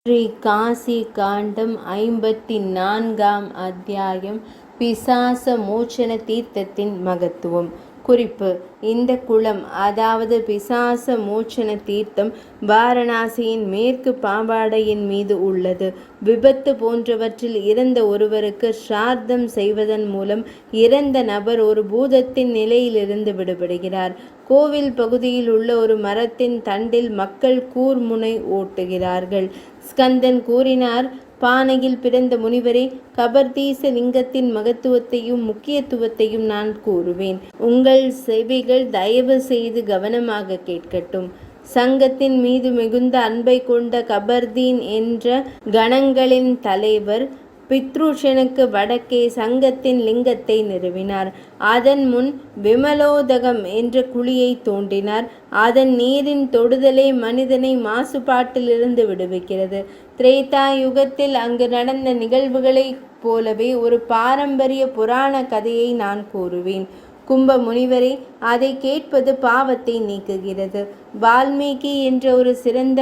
ஸ்ரீ காசி காண்டம் 54ஆம் அத்தியாயம். பிசாச மோட்சண தீர்த்தத்தின் மகத்துவம். குறிப்பு: இந்த குளம், அதாவது பிசாச மோட்சண தீர்த்தம், வாரணாசியின் மேற்கு பாம்பாடையின் மீது உள்ளது. விபத்து போன்றவற்றில் இறந்த ஒருவருக்கு ஸ்ரார்த்தம் செய்வதன் மூலம் இறந்த நபர் ஒரு பூதத்தின் நிலையிலிருந்து விடுபடுகிறார். கோவில் பகுதியில் உள்ள ஒரு மரத்தின் தண்டில் மக்கள் கூர்முனை ஓட்டுகிறார்கள். ஸ்கந்தன் கூறினார்: பானையில் பிறந்த முனிவரே, கபர்தீச லிங்கத்தின் மகத்துவத்தையும் முக்கியத்துவத்தையும் நான் கூறுவேன். உங்கள் செவிகள் தயவு செய்து கவனமாக கேட்கட்டும். சங்கத்தின் மீது மிகுந்த அன்பை கொண்ட கபர்தீன் என்ற கணங்களின் தலைவர் பித்ருஷனுக்கு வடக்கே சங்கத்தின் லிங்கத்தை நிறுவினார். அதன் முன் விமலோதகம் என்ற குழியை தோண்டினார். அதன் நீரின் தொடுதலே மனிதனை மாசுபாட்டிலிருந்து விடுவிக்கிறது. திரேதா யுகத்தில் அங்கு நடந்த நிகழ்வுகளைப் போலவே ஒரு பாரம்பரிய புராண கதையை நான் கூறுவேன். கும்ப முனிவரே, அதை கேட்பது பாவத்தை நீக்குகிறது. வால்மீகி என்ற ஒரு சிறந்த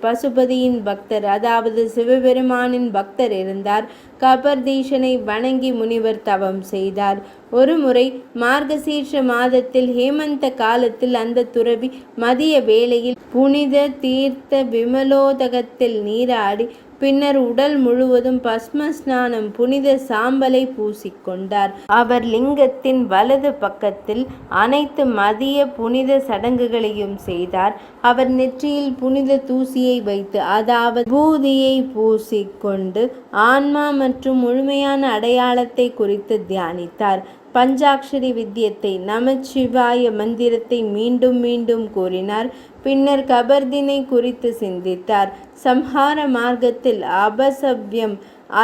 பசுபதியின் பக்தர், அதாவது சிவபெருமானின் பக்தர் இருந்தார். கபர்தீஷனை வணங்கி முனிவர் தவம் செய்தார். ஒரு முறை மார்கசீர்ஷ மாதத்தில் ஹேமந்த காலத்தில் அந்த துறவி மதிய வேளையில் புனித தீர்த்த விமலோதகத்தில் நீராடி பின்னர் உடல் முழுவதும் பஸ்ம ஸ்நானம், புனித சாம்பலை பூசிக்கொண்டார். அவர் லிங்கத்தின் வலது பக்கத்தில் அனைத்து மதிய புனித சடங்குகளையும் செய்தார். அவர் நெற்றியில் புனித தூசியை வைத்து, அதாவது பூதியை பூசிக்கொண்டு ஆன்மா மற்றும் முழுமையான அடையாளத்தை குறித்து தியானித்தார். பஞ்சாட்சரி வித்தியத்தை, நமச்சிவாய மந்திரத்தை மீண்டும் மீண்டும் கூறினார். பின்னர் கபர்தினை குறித்து சிந்தித்தார். சம்ஹார மார்க்கத்தில் அபசவ்யம்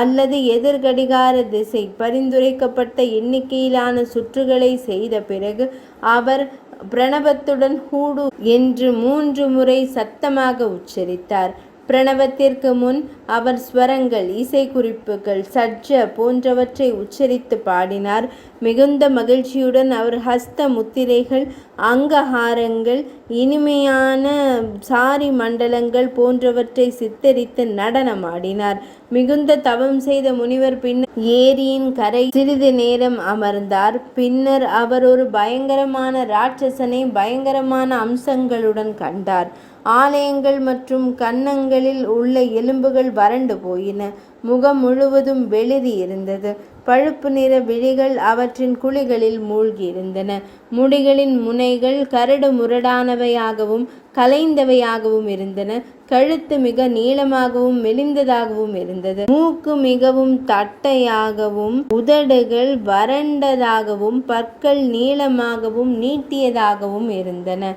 அல்லது எதிர்கடிகார திசை பரிந்துரைக்கப்பட்ட எண்ணிக்கையிலான சுற்றுகளை செய்த பிறகு அவர் பிரணவத்துடன் ஹூடு என்று 3 முறை சத்தமாக உச்சரித்தார். பிரணவத்திற்கு முன் அவர் ஸ்வரங்கள், இசைக்குறிப்புகள், சட்ஜ போன்றவற்றை உச்சரித்து பாடினார். மிகுந்த மகிழ்ச்சியுடன் அவர் ஹஸ்த முத்திரைகள், அங்கஹாரங்கள், இனிமையான சாரி மண்டலங்கள் போன்றவற்றை சித்தரித்து நடனமாடினார். மிகுந்த தவம் செய்த முனிவர் பின்னர் ஏரியின் கரை சிறிது நேரம் அமர்ந்தார். பின்னர் அவர் ஒரு பயங்கரமான ராட்சசனை பயங்கரமான அம்சங்களுடன் கண்டார். ஆலயங்கள் மற்றும் கன்னங்களில் உள்ள எலும்புகள் வறண்டு போயின. முகம் முழுவதும் வெளிரி இருந்தது. பழுப்பு நிற விழிகள் அவற்றின் குழிகளில் மூழ்கியிருந்தன. முடிகளின் முனைகள் கரடு முரடானவையாகவும் கலைந்தவையாகவும் இருந்தன. கழுத்து மிக நீளமாகவும் மெலிந்ததாகவும் இருந்தது. மூக்கு மிகவும் தட்டையாகவும், உதடுகள் வறண்டதாகவும், பற்கள் நீளமாகவும் நீட்டியதாகவும் இருந்தன.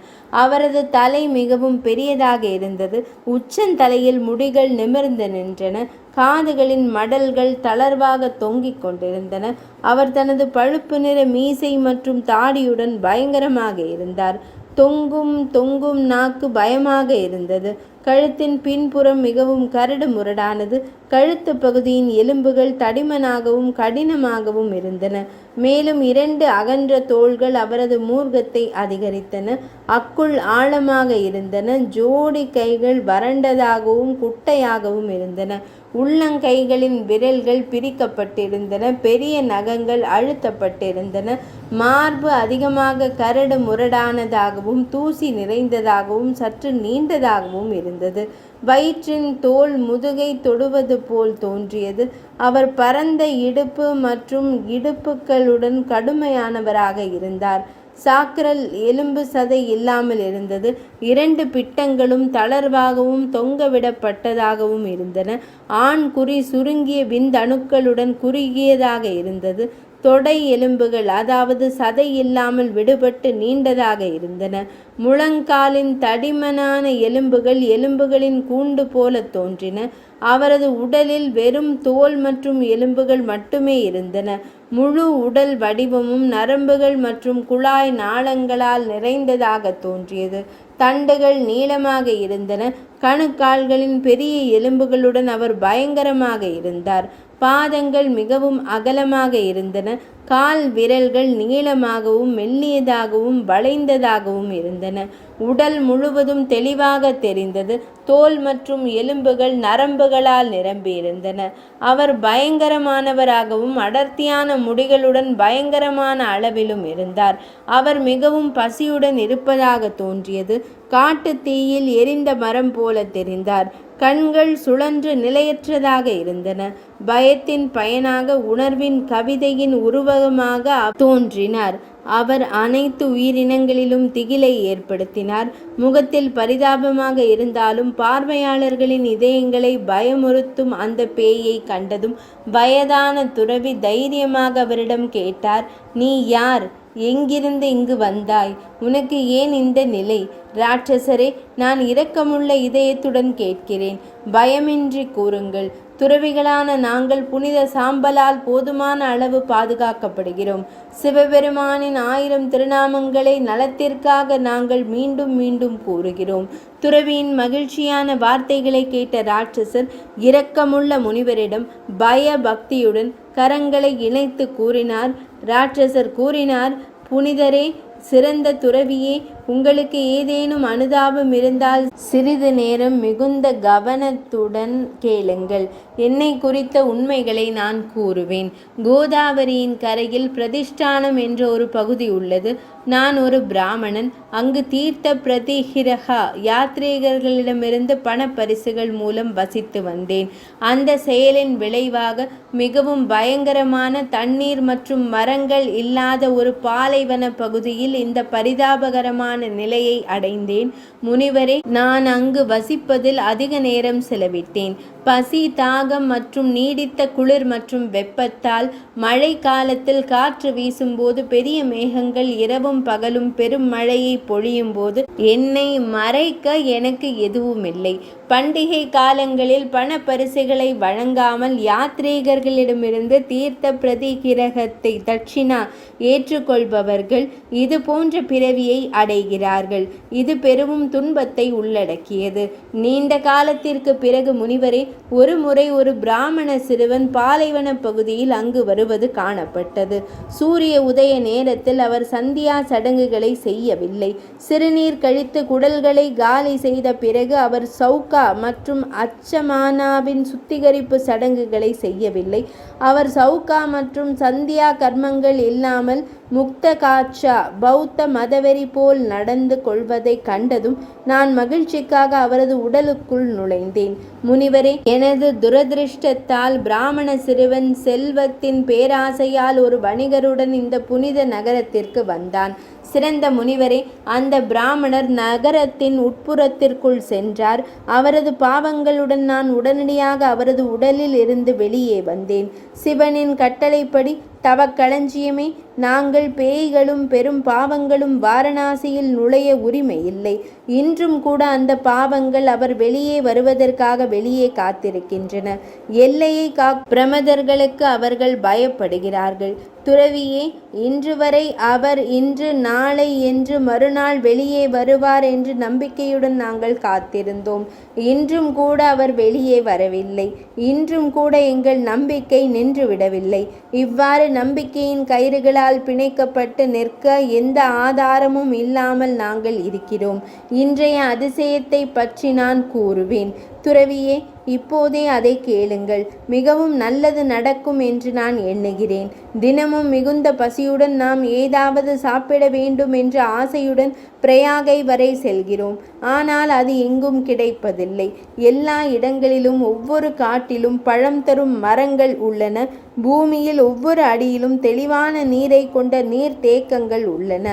அவரது தலை மிகவும் பெரியதாக இருந்தது. உச்சந்தலையில் முடிகள் நிமிர்ந்து நின்றன. காதுகளின் மடல்கள் தளர்வாக தொங்கிக் கொண்டிருந்தன. அவர் தனது பழுப்பு நிற மீசை மற்றும் தாடியுடன் பயங்கரமாக இருந்தார். தொங்கும் நாக்கு பயமாக இருந்தது. கழுத்தின் பின்புறம் மிகவும் கரடு முரடானது. கழுத்து பகுதியின் எலும்புகள் தடிமனாகவும் கடினமாகவும் இருந்தன. மேலும் 2 அகன்ற தோள்கள் அவரது மூர்க்கத்தை அதிகரித்தன. அக்குள் ஆழமாக இருந்தன. ஜோடி கைகள் வறண்டதாகவும் குட்டையாகவும் இருந்தன. உள்ளங்கைகளின் விரல்கள் பிரிக்கப்பட்டிருந்தன. பெரிய நகங்கள் அழுத்தப்பட்டிருந்தன. மார்பு அதிகமாக கரடு முரடானதாகவும் தூசி நிறைந்ததாகவும் சற்று நீண்டதாகவும் இருந்தது. வயிற்றின் தோல் முதுகை தொடுவது போல் தோன்றியது. அவர் பரந்த இடுப்பு மற்றும் இடுப்புகளுடன் கடுமையானவராக இருந்தார். சாக்கரல் எலும்பு சதை இல்லாமல் இருந்தது. 2 பிட்டங்களும் தளர்வாகவும் தொங்கவிடப்பட்டதாகவும் இருந்தன. ஆண் குறி சுருங்கிய விந்தணுக்களுடன் குறுகியதாக இருந்தது. தொடை எலும்புகள், அதாவது சதை இல்லாமல் விடுபட்டு நீண்டதாக இருந்தன. முழங்காலின் தடிமனான எலும்புகள் எலும்புகளின் கூண்டு போல தோன்றின. அவரது உடலில் வெறும் தோல் மற்றும் எலும்புகள் மட்டுமே இருந்தன. முழு உடல் வடிவமும் நரம்புகள் மற்றும் குழாய் நாளங்களால் நிறைந்ததாக தோன்றியது. தண்டுகள் நீளமாக இருந்தன. கணுக்கால்களின் பெரிய எலும்புகளுடன் அவர் பயங்கரமாக இருந்தார். பாதங்கள் மிகவும் அகலமாக இருந்தன. கால் விரல்கள் நீளமாகவும் மெல்லியதாகவும் வளைந்ததாகவும் இருந்தன. உடல் முழுவதும் தெளிவாக தெரிந்தது. தோல் மற்றும் எலும்புகள் நரம்புகளால் நிரம்பியிருந்தன. அவர் பயங்கரமானவராகவும் அடர்த்தியான முடிகளுடன் பயங்கரமான அளவிலும் இருந்தார். அவர் மிகவும் பசியுடன் இருப்பதாக தோன்றியது. காட்டு தீயில் எரிந்த மரம் போல தெரிந்தார். கண்கள் சுழன்று நிலையற்றதாக இருந்தன. பயத்தின் பயனாக உணர்வின் கவிதையின் உருவகமாக தோன்றினார். அவர் அனைத்து உயிரினங்களிலும் திகிலை ஏற்படுத்தினார். முகத்தில் பரிதாபமாக இருந்தாலும் பார்வையாளர்களின் இதயங்களை பயமுறுத்தும் அந்த பேயை கண்டதும் வயதான துறவி தைரியமாக அவரிடம் கேட்டார், "நீ யார்? எங்கிருந்து இங்கு வந்தாய்? உனக்கு ஏன் இந்த நிலை?" "ராட்சசரே, நான் இரக்கமுள்ள இதயத்துடன் கேட்கிறேன். பயமின்றி கூறுங்கள். துறவிகளான நாங்கள் புனித சாம்பலால் போதுமான அளவு பாதுகாக்கப்படுகிறோம். சிவபெருமானின் 1000 திருநாமங்களை நலத்திற்காக நாங்கள் மீண்டும் மீண்டும் கூறுகிறோம்." துறவியின் மகிழ்ச்சியான வார்த்தைகளை கேட்ட ராட்சசர் இரக்கமுள்ள முனிவரிடம் பய பக்தியுடன் கரங்களை இணைத்து கூறினார். ராட்சசர் கூறினார், "புனிதரே, சிறந்த துறவியே, உங்களுக்கு ஏதேனும் அனுதாபம் இருந்தால் சிறிது நேரம் மிகுந்த கவனத்துடன் கேளுங்கள். என்னை குறித்த உண்மைகளை நான் கூறுவேன். கோதாவரியின் கரையில் பிரதிஷ்டானம் என்ற ஒரு பகுதி உள்ளது. நான் ஒரு பிராமணன். அங்கு தீர்த்த பிரதிகிரகா யாத்ரீகர்களிடமிருந்து பணப்பரிசுகள் மூலம் வசித்து வந்தேன். அந்த செயலின் விளைவாக மிகவும் பயங்கரமான தண்ணீர் மற்றும் மரங்கள் இல்லாத ஒரு பாலைவன பகுதியில் இந்த பரிதாபகரமான நிலையை அடைந்தேன். முனிவரே, நான் அங்கு வசிப்பதில் அதிக நேரம் செலவிட்டேன். பசி, தாகம் மற்றும் நீடித்த குளிர் மற்றும் வெப்பத்தால் மழை காலத்தில் காற்று வீசும்போது பெரிய மேகங்கள் இரவும் பகலும் பெரும் மழையை பொழியும் போது என்னை மறைக்க எனக்கு எதுவுமில்லை. பண்டிகை காலங்களில் பண பரிசுகளை வழங்காமல் யாத்ரீகர்களிடமிருந்து தீர்த்த பிரதிகிரகத்தை தட்சிணா ஏற்றுக்கொள்பவர்கள் இது போன்ற பிறவியை அடைகிறார்கள். இது பெரும் துன்பத்தை உள்ளடக்கியது. நீண்ட காலத்திற்கு பிறகு முனிவரே, ஒரு முறை ஒரு பிராமண சிறுவன் பாலைவன பகுதியில் அங்கு வருவது காணப்பட்டது. சூரிய உதய நேரத்தில் அவர் சந்தியா சடங்குகளை செய்யவில்லை. சிறுநீர் கழித்து குடல்களை காலி செய்த பிறகு அவர் சவுக்கா மற்றும் அச்சமானாவின் சுத்திகரிப்பு சடங்குகளை செய்யவில்லை. அவர் சவுக்கா மற்றும் சந்தியா கர்மங்கள் இல்லாமல் முக்த காட்சா பௌத்த மதவெறி போல் நடந்து கொள்வதை கண்டதும் நான் மகிழ்ச்சிக்காக அவரது உடலுக்குள் நுழைந்தேன். முனிவரே, எனது துரதிருஷ்டத்தால் பிராமண சிறுவன் செல்வத்தின் பேராசையால் ஒரு வணிகருடன் இந்த புனித நகரத்திற்கு வந்தான். சிறந்த முனிவரே, அந்த பிராமணர் நகரத்தின் உட்புறத்திற்குள் சென்றார். அவரது பாவங்களுடன் நான் உடனடியாக அவரது உடலில் இருந்து வெளியே வந்தேன். சிவனின் கட்டளைப்படி தவக்களஞ்சியமே, நாங்கள் பேய்களும் பெரும் பாவங்களும் வாரணாசியில் நுழைய உரிமை இல்லை. இன்றும் கூட அந்த பாவங்கள் அவர் வெளியே வருவதற்காக வெளியே காத்திருக்கின்றன. எல்லையை பிரமதர்களுக்கு அவர்கள் பயப்படுகிறார்கள். துறவியே, இன்று வரை அவர் இன்று நாளை என்று மறுநாள் வெளியே வருவார் என்று நம்பிக்கையுடன் நாங்கள் காத்திருந்தோம். இன்றும் கூட அவர் வெளியே வரவில்லை. இன்றும் கூட எங்கள் நம்பிக்கை நின்றுவிடவில்லை. இவ்வாறு நம்பிக்கையின் கயிறுகளால் பிணைக்கப்பட்டு நிற்க எந்த ஆதாரமும் இல்லாமல் நாங்கள் இருக்கிறோம். இன்றைய அதிசயத்தை பற்றி நான் கூறுவேன். துறவியே, இப்போதே அதை கேளுங்கள். மிகவும் நல்லது நடக்கும் என்று நான் எண்ணுகிறேன். தினமும் மிகுந்த பசியுடன் நாம் ஏதாவது சாப்பிட வேண்டும் என்ற ஆசையுடன் பிரயாகை வரை செல்கிறோம். ஆனால் அது எங்கும் கிடைப்பதில்லை. எல்லா இடங்களிலும் ஒவ்வொரு காட்டிலும் பழம் தரும் மரங்கள் உள்ளன. பூமியில் ஒவ்வொரு அடியிலும் தெளிவான நீரை கொண்ட நீர் தேக்கங்கள் உள்ளன.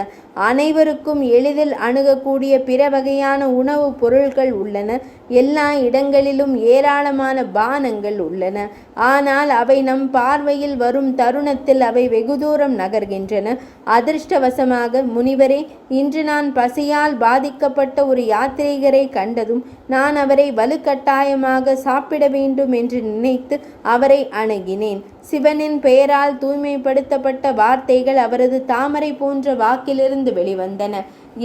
அனைவருக்கும் எளிதில் அணுகக்கூடிய பிற வகையான உணவுப் பொருட்கள் உள்ளன. எல்லா இடங்களிலும் ஏராளமான பானங்கள் உள்ளன. ஆனால் அவை நம் பார்வையில் வரும் தருணத்தில் அவை வெகு தூரம் நகர்கின்றன. அதிர்ஷ்டவசமாக முனிவரே, இன்று நான் பசியால் பாதிக்கப்பட்ட ஒரு யாத்ரீகரை கண்டதும் நான் அவரை வலுக்கட்டாயமாக சாப்பிட வேண்டும் என்று நினைத்து அவரை அணுகினேன். சிவனின் பெயரால் தூய்மைப்படுத்தப்பட்ட வார்த்தைகள் அவரது தாமரை போன்ற வாக்கிலிருந்து வெளிவந்தன.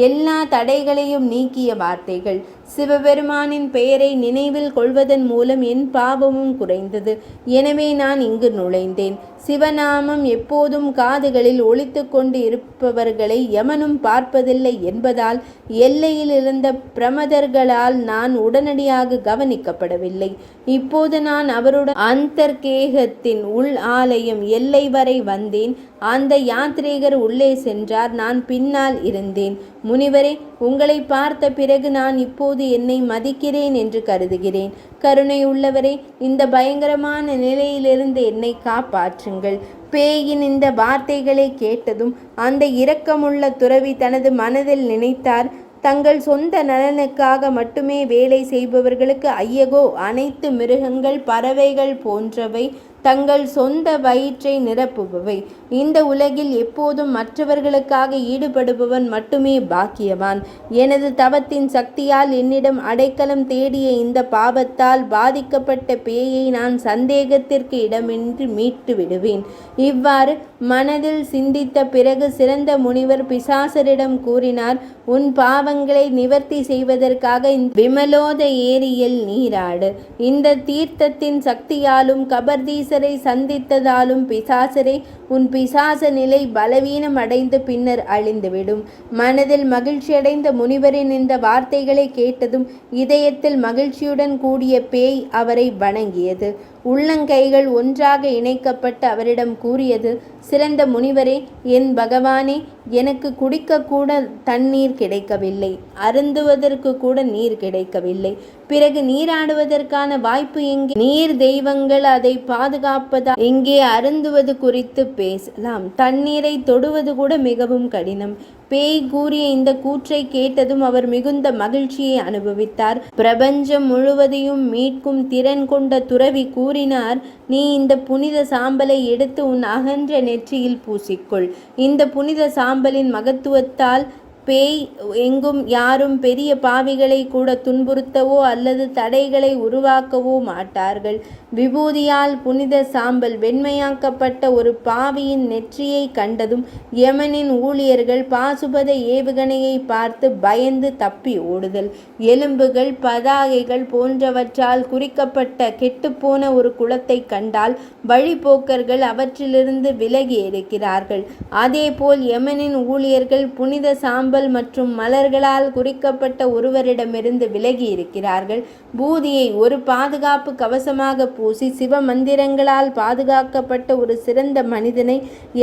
எல்லா தடைகளையும் நீக்கிய வார்த்தைகள். சிவபெருமானின் பெயரை நினைவில் கொள்வதன் மூலம் என் பாவமும் குறைந்தது. எனவே நான் இங்கு நுழைந்தேன். சிவநாமம் எப்போதும் காதுகளில் ஒலித்து கொண்டு இருப்பவர்களை யமனும் பார்ப்பதில்லை என்பதால் எல்லையில் இருந்த பிரமதர்களால் நான் உடனடியாக கவனிக்கப்படவில்லை. இப்போது நான் அவருடன் அந்தர்கேகத்தின் உள் ஆலயம் எல்லை வரை வந்தேன். அந்த யாத்ரீகர் உள்ளே சென்றார். நான் பின்னால் இருந்தேன். முனிவரே, உங்களை பார்த்த பிறகு நான் இப்போது என்னை மதிக்கிறேன் என்று கருதுகிறேன். கருணை உள்ளவரே, இந்த பயங்கரமான நிலையிலிருந்து என்னை காப்பாற்றுங்கள். பேயின் இந்த வார்த்தைகளை கேட்டதும் அந்த இரக்கமுள்ள துறவி தனது மனதில் நினைத்தார், தங்கள் சொந்த நலனுக்காக மட்டுமே வேலை செய்பவர்களுக்கு ஐயகோ, அனைத்து மிருகங்கள் பறவைகள் போன்றவை தங்கள் சொந்த வயிற்றை நிரப்புபவை. இந்த உலகில் எப்போதும் மற்றவர்களுக்காக ஈடுபடுபவன் மட்டுமே பாக்கியவான். எனது தவத்தின் சக்தியால் என்னிடம் அடைக்கலம் தேடிய இந்த பாவத்தால் பாதிக்கப்பட்ட பேயை நான் சந்தேகத்திற்கு இடமின்றி மீட்டு விடுவேன். இவ்வாறு மனதில் சிந்தித்த பிறகு சிறந்த முனிவர் பிசாசரிடம் கூறினார், உன் பாவங்களை நிவர்த்தி செய்வதற்காக விமலோத ஏரியில் நீராடு. இந்த தீர்த்தத்தின் சக்தியாலும் கபர்தீசரை சந்தித்ததாலும் பிசாசரே, உன் பிசாச நிலை பலவீனம் அடைந்து பின்னர் அழிந்துவிடும். மனதில் மகிழ்ச்சியடைந்த முனிவரின் இந்த வார்த்தைகளை கேட்டதும் இதயத்தில் மகிழ்ச்சியுடன் கூடிய பேய் அவரை வணங்கியது. உள்ளங்கைகள் ஒன்றாக இணைக்கப்பட்டு அவரிடம் கூறியது, சிறந்த முனிவரே, என் பகவானே, எனக்கு குடிக்க கூட தண்ணீர் கிடைக்கவில்லை, அருந்துவதற்கு கூட நீர் கிடைக்கவில்லை. பிறகு நீராடுவதற்கான வாய்ப்பு எங்கே? நீர் தெய்வங்கள் அதை பாதுகாப்பதா? எங்கே அருந்துவது குறித்து பேசலாம். தண்ணீரை தொடுவது கூட மிகவும் கடினம். பேய் கூறிய இந்த கூற்றை கேட்டதும் அவர் மிகுந்த மகிழ்ச்சியை அனுபவித்தார். பிரபஞ்சம் முழுவதையும் மீட்கும் திறன் கொண்ட துறவி கூறினார், நீ இந்த புனித சாம்பலை எடுத்து உன் அகன்ற நெற்றியில் பூசிக்கொள். இந்த புனித சாம்பலின் மகத்துவத்தால் பேய் எங்கும் யாரும் பெரிய பாவிகளை கூட துன்புறுத்தவோ அல்லது தடைகளை உருவாக்கவோ மாட்டார்கள். விபூதியால் புனித சாம்பல் வெண்மையாக்கப்பட்ட ஒரு பாவியின் நெற்றியை கண்டதும் யமனின் ஊழியர்கள் பாசுபத ஏவுகணையை பார்த்து பயந்து தப்பி ஓடுதல். எலும்புகள், பதாகைகள் போன்றவற்றால் குறிக்கப்பட்ட கெட்டுப்போன ஒரு குளத்தை கண்டால் வழிபோக்கர்கள் அவற்றிலிருந்து விலகி இருக்கிறார்கள். அதேபோல் யமனின் ஊழியர்கள் புனித சாம்பல் மற்றும் மலர்களால் குறிக்கப்பட்ட ஒருவரிடமிருந்து விலகி இருக்கிறார்கள். பூதியை ஒரு பாதுகாப்பு கவசமாக பூசி சிவ மந்திரங்களால் பாதுகாக்கப்பட்ட ஒரு சிறந்த மனிதனை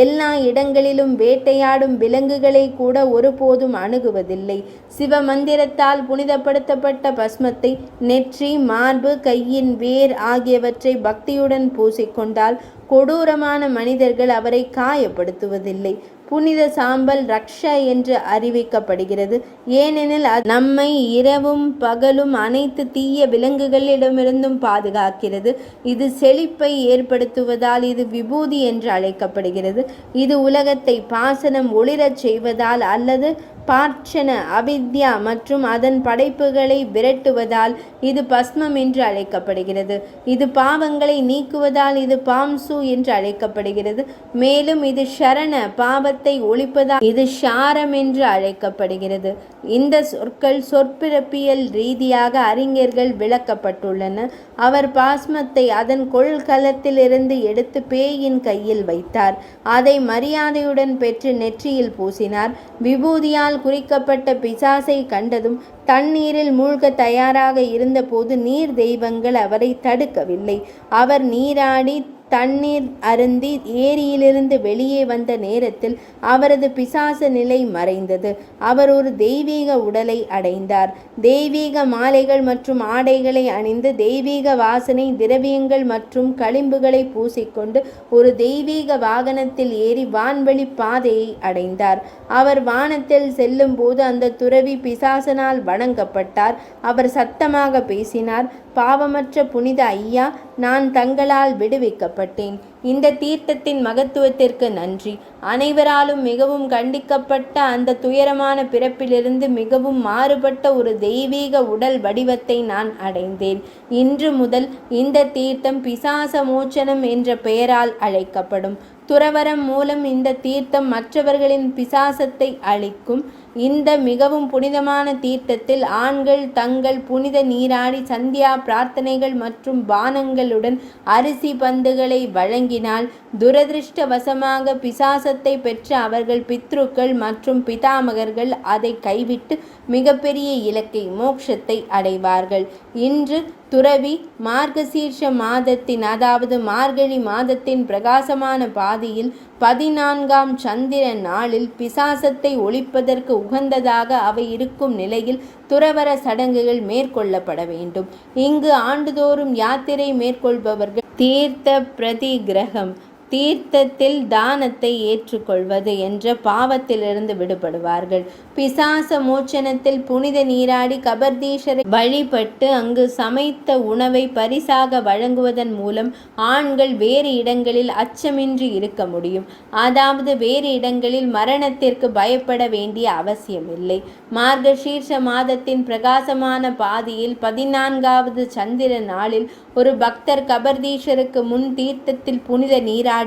எல்லா இடங்களிலும் வேட்டையாடும் விலங்குகளை கூட ஒருபோதும் அணுகுவதில்லை. சிவ மந்திரத்தால் புனிதப்படுத்தப்பட்ட பஸ்மத்தை நெற்றி, மார்பு, கையின் வேர் ஆகியவற்றை பக்தியுடன் பூசிக்கொண்டால் கொடூரமான மனிதர்கள் அவரை காயப்படுத்துவதில்லை. புனித சாம்பல் ரக்ஷா என்று அறிவிக்கப்படுகிறது. ஏனெனில் நம்மை இரவும் பகலும் அனைத்து தீய விலங்குகளிடமிருந்தும் பாதுகாக்கிறது. இது செழிப்பை ஏற்படுத்துவதால் இது விபூதி என்று அழைக்கப்படுகிறது. இது உலகத்தை பாசனம் ஒளிரச் செய்வதால் அல்லது பார்ச்சன அவித்யா மற்றும் அதன் படைப்புகளை விரட்டுவதால் இது பஸ்மம் என்று அழைக்கப்படுகிறது. இது பாவங்களை நீக்குவதால் இது பாம்சு என்று அழைக்கப்படுகிறது. மேலும் இது ஷரண பாவத்தை ஒழிப்பதால் இது ஷாரம் என்று அழைக்கப்படுகிறது. இந்த சொற்கள் சொற்பிறப்பியல் ரீதியாக அறிஞர்கள் விளக்கப்பட்டுள்ளன. அவர் பாஸ்மத்தை அதன் கொள்கலத்திலிருந்து எடுத்து பேயின் கையில் வைத்தார். அதை மரியாதையுடன் பெற்று நெற்றியில் பூசினார். விபூதியால் குறிக்கப்பட்ட பிசாசை கண்டதும் தண்ணீரில் மூழ்க தயாராக இருந்தபோது நீர் தெய்வங்கள் அவரை தடுக்கவில்லை. அவர் நீராடி தண்ணீர் அருந்தி ஏரியிலிருந்து வெளியே வந்த நேரத்தில் அவரது பிசாச நிலை மறைந்தது. அவர் ஒரு தெய்வீக உடலை அடைந்தார். தெய்வீக மாலைகள் மற்றும் ஆடைகளை அணிந்து தெய்வீக வாசனை திரவியங்கள் மற்றும் களிம்புகளை பூசிக்கொண்டு ஒரு தெய்வீக வாகனத்தில் ஏறி வான்வெளி பாதையை அடைந்தார். அவர் வானத்தில் செல்லும் போது அந்த துறவி பிசாசனால் வணங்கப்பட்டார். அவர் சத்தமாக பேசினார், பாவமற்ற புனித ஐயா, நான் தங்களால் விடுவிக்கப்பட்டேன். இந்த தீர்த்தத்தின் மகத்துவத்திற்கு நன்றி. அனைவராலும் மிகவும் கண்டிக்கப்பட்ட அந்த துயரமான பிறப்பிலிருந்து மிகவும் மாறுபட்ட ஒரு தெய்வீக உடல் வடிவத்தை நான் அடைந்தேன். இன்று முதல் இந்த தீர்த்தம் பிசாச மோச்சனம் என்ற பெயரால் அழைக்கப்படும். துறவரம் மூலம் இந்த தீர்த்தம் மற்றவர்களின் பிசாசத்தை அழிக்கும். இந்த மிகவும் புனிதமான தீர்த்தத்தில் ஆண்கள் தங்கள் புனித நீராடி சந்தியா பிரார்த்தனைகள் மற்றும் பானங்களுடன் அரிசி பந்துகளை வழங்கினால் துரதிருஷ்டவசமாக பிசாசத்தை பெற்ற அவர்கள் பித்ருக்கள் மற்றும் பிதாமகர்கள் அதை கைவிட்டு மிகப்பெரிய இலக்கை மோட்சத்தை அடைவார்கள். இன்று துறவி மார்கசீர்ஷ மாதத்தின் அதாவது மார்கழி மாதத்தின் பிரகாசமான பாதியில் 14ஆம் சந்திர நாளில் பிசாசத்தை ஒழிப்பதற்கு உகந்ததாக அவை இருக்கும் நிலையில் துறவற சடங்குகள் மேற்கொள்ளப்பட வேண்டும். இங்கு ஆண்டுதோறும் யாத்திரை மேற்கொள்பவர்கள் தீர்த்த பிரதிகிரகம் தீர்த்தத்தில் தானத்தை ஏற்றுக்கொள்வது என்ற பாவத்திலிருந்து விடுபடுவார்கள். பிசாச மோச்சனத்தில் புனித நீராடி கபர்தீஷரை வழிபட்டு அங்கு சமைத்த உணவை பரிசாக வழங்குவதன் மூலம் ஆண்கள் வேறு இடங்களில் அச்சமின்றி இருக்க முடியும். அதாவது வேறு இடங்களில் மரணத்திற்கு பயப்பட வேண்டிய அவசியமில்லை. மார்கசீர்ஷ மாதத்தின் பிரகாசமான பாதியில் 14வது சந்திர நாளில் ஒரு பக்தர் கபர்தீஷருக்கு முன் தீர்த்தத்தில் புனித நீராடினால்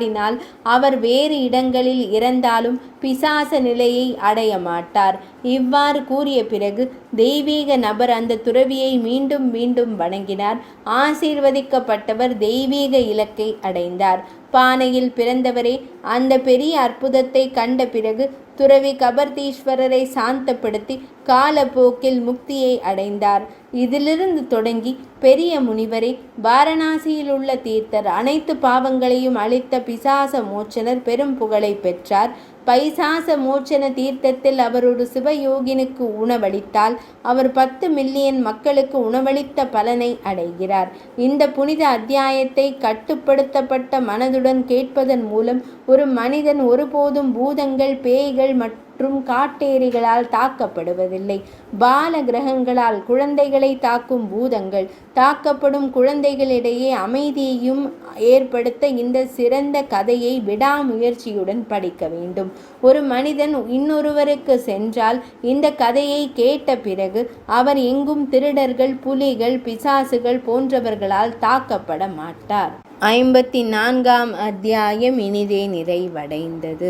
அவர் வேறு இடங்களில் இறந்தாலும் பிசாச நிலையை அடைய மாட்டார். இவ்வாறு கூறிய பிறகு தெய்வீக நபர் அந்த துறவியை மீண்டும் மீண்டும் வணங்கினார். ஆசீர்வதிக்கப்பட்டவர் தெய்வீக இலக்கை அடைந்தார். பானையில் பிறந்தவரே, அந்த பெரிய அற்புதத்தை கண்ட பிறகு துறவி கபர்தீஸ்வரரை சாந்தப்படுத்தி காலப்போக்கில் முக்தியை அடைந்தார். இதிலிருந்து தொடங்கி பெரிய முனிவரே, வாரணாசியில் உள்ள தீர்த்தர் அனைத்து பாவங்களையும் அழித்த பிசாச மோச்சனர் பெரும் புகழை பெற்றார். பைசாச மோச்சன தீர்த்தத்தில் அவர் ஒரு சிவயோகினுக்கு உணவளித்தால் அவர் 10 மில்லியன் மக்களுக்கு உணவளித்த பலனை அடைகிறார். இந்த புனித அத்தியாயத்தை கட்டுப்படுத்தப்பட்ட மனதுடன் கேட்பதன் மூலம் ஒரு மனிதன் ஒருபோதும் பூதங்கள், பேய்கள் மற்றும் காட்டேரிகளால் தாக்கப்படுவதில்லை. பால கிரகங்களால் குழந்தைகளை தாக்கும் பூதங்கள் தாக்கப்படும் குழந்தைகளிடையே அமைதியையும் ஏற்படுத்த இந்த சிறந்த கதையை விடாமுயற்சியுடன் படிக்க வேண்டும். ஒரு மனிதன் இன்னொருவருக்கு சென்றால் இந்த கதையை கேட்ட பிறகு அவர் எங்கும் திருடர்கள், புலிகள், பிசாசுகள் போன்றவர்களால் தாக்கப்பட மாட்டார். 54ஆம் அத்தியாயம் இனிதே நிறைவடைந்தது.